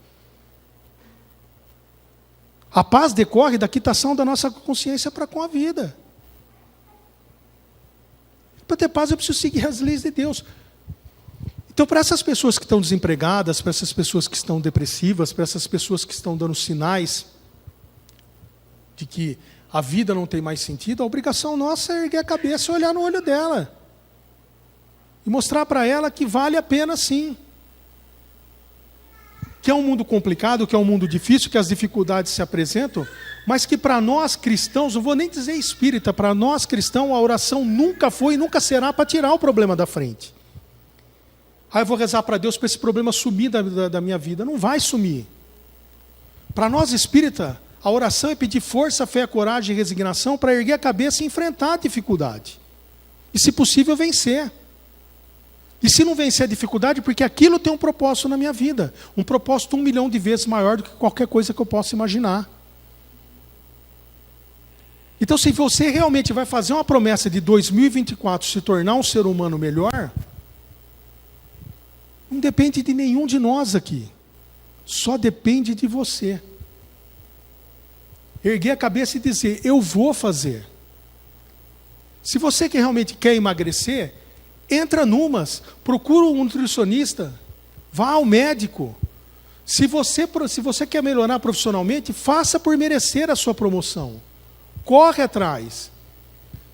Speaker 1: A paz decorre da quitação da nossa consciência para com a vida. Para ter paz eu preciso seguir as leis de Deus. Então, para essas pessoas que estão desempregadas, para essas pessoas que estão depressivas, para essas pessoas que estão dando sinais de que a vida não tem mais sentido, a obrigação nossa é erguer a cabeça e olhar no olho dela. E mostrar para ela que vale a pena sim. Que é um mundo complicado, que é um mundo difícil, que as dificuldades se apresentam, mas que para nós cristãos, não vou nem dizer espírita, para nós cristãos a oração nunca foi e nunca será para tirar o problema da frente. Aí eu vou rezar para Deus para esse problema sumir da minha vida. Não vai sumir. Para nós espírita, a oração é pedir força, fé, coragem e resignação para erguer a cabeça e enfrentar a dificuldade. E se possível vencer. E se não vencer a dificuldade, porque aquilo tem um propósito na minha vida. Um propósito 1 milhão de vezes maior do que qualquer coisa que eu possa imaginar. Então, se você realmente vai fazer uma promessa de 2024 se tornar um ser humano melhor, não depende de nenhum de nós aqui. Só depende de você. Erguer a cabeça e dizer, eu vou fazer. Se você que realmente quer emagrecer, entra numas, procura um nutricionista, vá ao médico. Se você quer melhorar profissionalmente, faça por merecer a sua promoção. Corre atrás.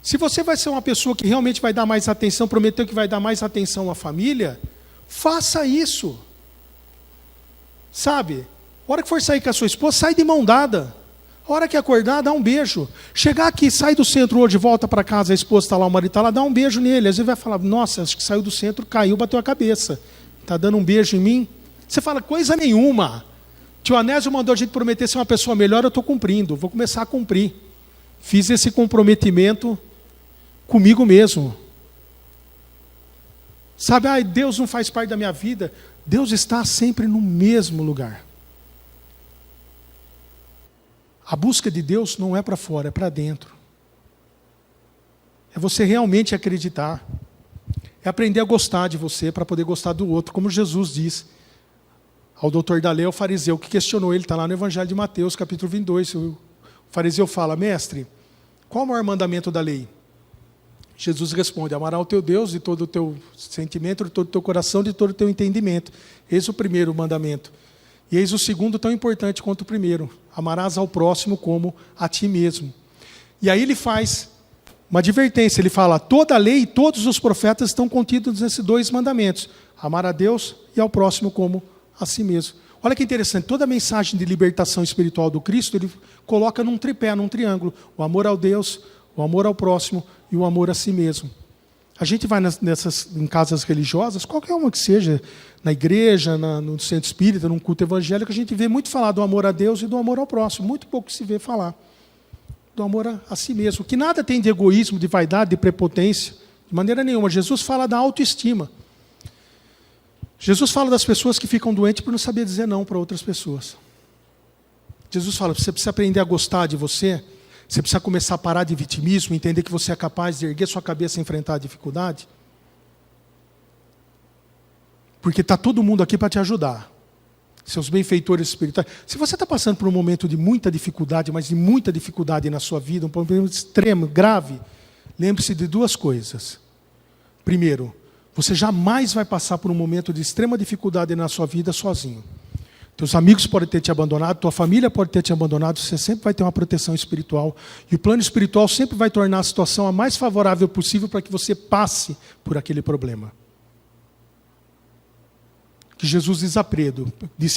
Speaker 1: Se você vai ser uma pessoa que realmente vai dar mais atenção, prometeu que vai dar mais atenção à família, faça isso. Sabe? A hora que for sair com a sua esposa, sai de mão dada. A hora que acordar, dá um beijo. Chegar aqui, sai do centro hoje, volta para casa, a esposa está lá, o marido está lá, dá um beijo nele. Às vezes vai falar, nossa, acho que saiu do centro, caiu, bateu a cabeça. Está dando um beijo em mim? Você fala, coisa nenhuma. Tio Anésio mandou a gente prometer ser uma pessoa melhor, eu estou cumprindo, vou começar a cumprir. Fiz esse comprometimento comigo mesmo. Sabe, Deus não faz parte da minha vida. Deus está sempre no mesmo lugar. A busca de Deus não é para fora, é para dentro. É você realmente acreditar. É aprender a gostar de você para poder gostar do outro, como Jesus diz ao doutor da lei, ao fariseu que questionou ele, está lá no Evangelho de Mateus, capítulo 22. O fariseu fala, mestre, qual é o maior mandamento da lei? Jesus responde, amarás o teu Deus de todo o teu sentimento, de todo o teu coração, de todo o teu entendimento. Eis o primeiro mandamento. E eis o segundo tão importante quanto o primeiro. Amarás ao próximo como a ti mesmo. E aí ele faz uma advertência, ele fala, toda a lei e todos os profetas estão contidos nesses 2 mandamentos. Amar a Deus e ao próximo como a si mesmo. Olha que interessante, toda a mensagem de libertação espiritual do Cristo, ele coloca num tripé, num triângulo. O amor ao Deus, o amor ao próximo e o amor a si mesmo. A gente vai em casas religiosas, qualquer uma que seja, na igreja, no centro espírita, num culto evangélico, a gente vê muito falar do amor a Deus e do amor ao próximo. Muito pouco se vê falar do amor a si mesmo. Que nada tem de egoísmo, de vaidade, de prepotência, de maneira nenhuma. Jesus fala da autoestima. Jesus fala das pessoas que ficam doentes por não saber dizer não para outras pessoas. Jesus fala, você precisa aprender a gostar de você, você precisa começar a parar de vitimismo, entender que você é capaz de erguer sua cabeça e enfrentar a dificuldade. Porque está todo mundo aqui para te ajudar. Seus benfeitores espirituais. Se você está passando por um momento de muita dificuldade, mas de muita dificuldade na sua vida, um problema extremo, grave, lembre-se de 2 coisas. Primeiro, você jamais vai passar por um momento de extrema dificuldade na sua vida sozinho. Teus amigos podem ter te abandonado, tua família pode ter te abandonado, você sempre vai ter uma proteção espiritual. E o plano espiritual sempre vai tornar a situação a mais favorável possível para que você passe por aquele problema. Que Jesus disse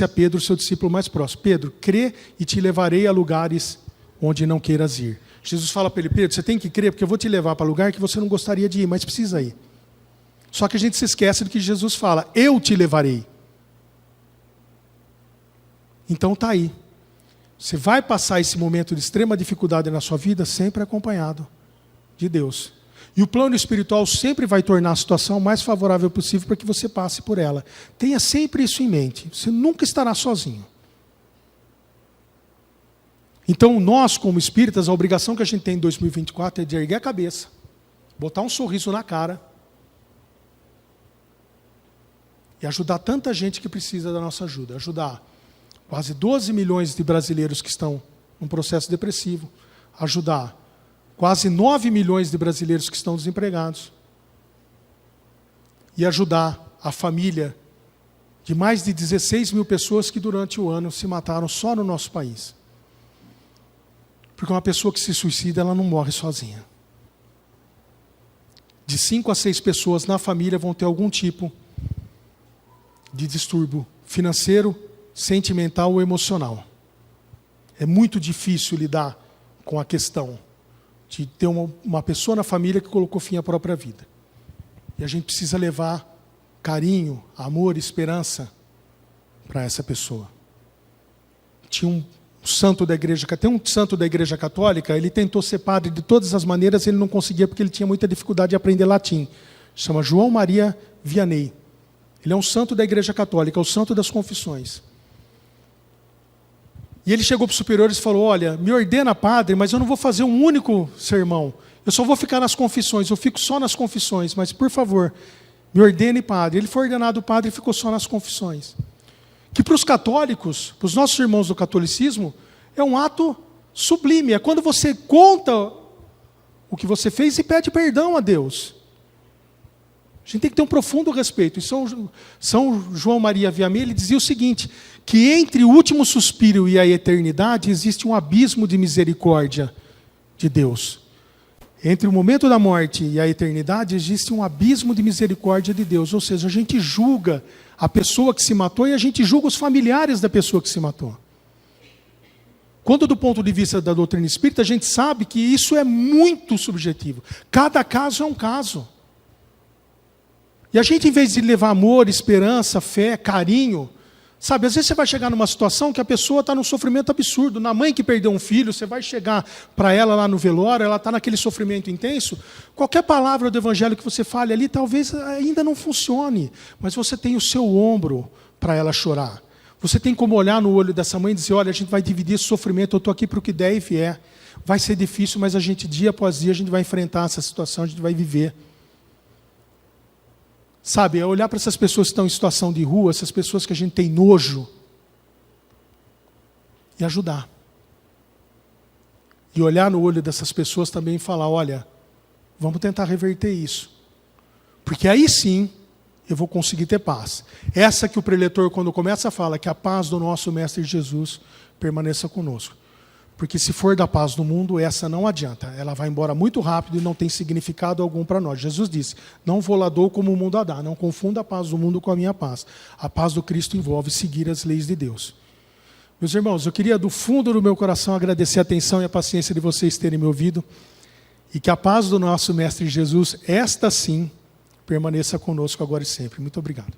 Speaker 1: a Pedro, seu discípulo mais próximo, Pedro, crê e te levarei a lugares onde não queiras ir. Jesus fala para ele, Pedro, você tem que crer, porque eu vou te levar para lugar que você não gostaria de ir, mas precisa ir. Só que a gente se esquece do que Jesus fala, eu te levarei. Então está aí. Você vai passar esse momento de extrema dificuldade na sua vida sempre acompanhado de Deus. E o plano espiritual sempre vai tornar a situação o mais favorável possível para que você passe por ela. Tenha sempre isso em mente. Você nunca estará sozinho. Então nós, como espíritas, a obrigação que a gente tem em 2024 é de erguer a cabeça, botar um sorriso na cara e ajudar tanta gente que precisa da nossa ajuda. Ajudar quase 12 milhões de brasileiros que estão num processo depressivo. Ajudar quase 9 milhões de brasileiros que estão desempregados. E ajudar a família de mais de 16 mil pessoas que durante o ano se mataram só no nosso país. Porque uma pessoa que se suicida, ela não morre sozinha. De 5 a 6 pessoas na família vão ter algum tipo de distúrbio financeiro, sentimental ou emocional. É muito difícil lidar com a questão de ter uma pessoa na família que colocou fim à própria vida. E a gente precisa levar carinho, amor, esperança para essa pessoa. Tem um santo da igreja católica, ele tentou ser padre de todas as maneiras, ele não conseguia porque ele tinha muita dificuldade de aprender latim. chama João Maria Vianney. Ele é um santo da Igreja Católica, é o santo das confissões. E ele chegou para os superiores e falou: olha, me ordena padre, mas eu não vou fazer um único sermão. Eu só vou ficar nas confissões, eu fico só nas confissões, mas por favor, me ordene padre. Ele foi ordenado padre e ficou só nas confissões. Que para os católicos, para os nossos irmãos do catolicismo, é um ato sublime. É quando você conta o que você fez e pede perdão a Deus. A gente tem que ter um profundo respeito. E São João Maria Vianney, ele dizia o seguinte, que entre o último suspiro e a eternidade existe um abismo de misericórdia de Deus. Entre o momento da morte e a eternidade existe um abismo de misericórdia de Deus. Ou seja, a gente julga a pessoa que se matou e a gente julga os familiares da pessoa que se matou. Quando do ponto de vista da doutrina espírita, a gente sabe que isso é muito subjetivo. Cada caso é um caso. E a gente, em vez de levar amor, esperança, fé, carinho, sabe, às vezes você vai chegar numa situação que a pessoa está num sofrimento absurdo. Na mãe que perdeu um filho, você vai chegar para ela lá no velório, ela está naquele sofrimento intenso. Qualquer palavra do evangelho que você fale ali, talvez ainda não funcione. Mas você tem o seu ombro para ela chorar. Você tem como olhar no olho dessa mãe e dizer: olha, a gente vai dividir esse sofrimento, eu estou aqui para o que der e vier. Vai ser difícil, mas a gente, dia após dia, a gente vai enfrentar essa situação, a gente vai viver. Sabe, é olhar para essas pessoas que estão em situação de rua, essas pessoas que a gente tem nojo, e ajudar. E olhar no olho dessas pessoas também e falar: olha, vamos tentar reverter isso. Porque aí sim, eu vou conseguir ter paz. Essa que o preletor, quando começa, fala que a paz do nosso Mestre Jesus permaneça conosco. Porque se for da paz do mundo, essa não adianta. Ela vai embora muito rápido e não tem significado algum para nós. Jesus disse: não vou lá dou como o mundo a dá. Não confunda a paz do mundo com a minha paz. A paz do Cristo envolve seguir as leis de Deus. Meus irmãos, eu queria do fundo do meu coração agradecer a atenção e a paciência de vocês terem me ouvido. E que a paz do nosso Mestre Jesus, esta sim, permaneça conosco agora e sempre. Muito obrigado.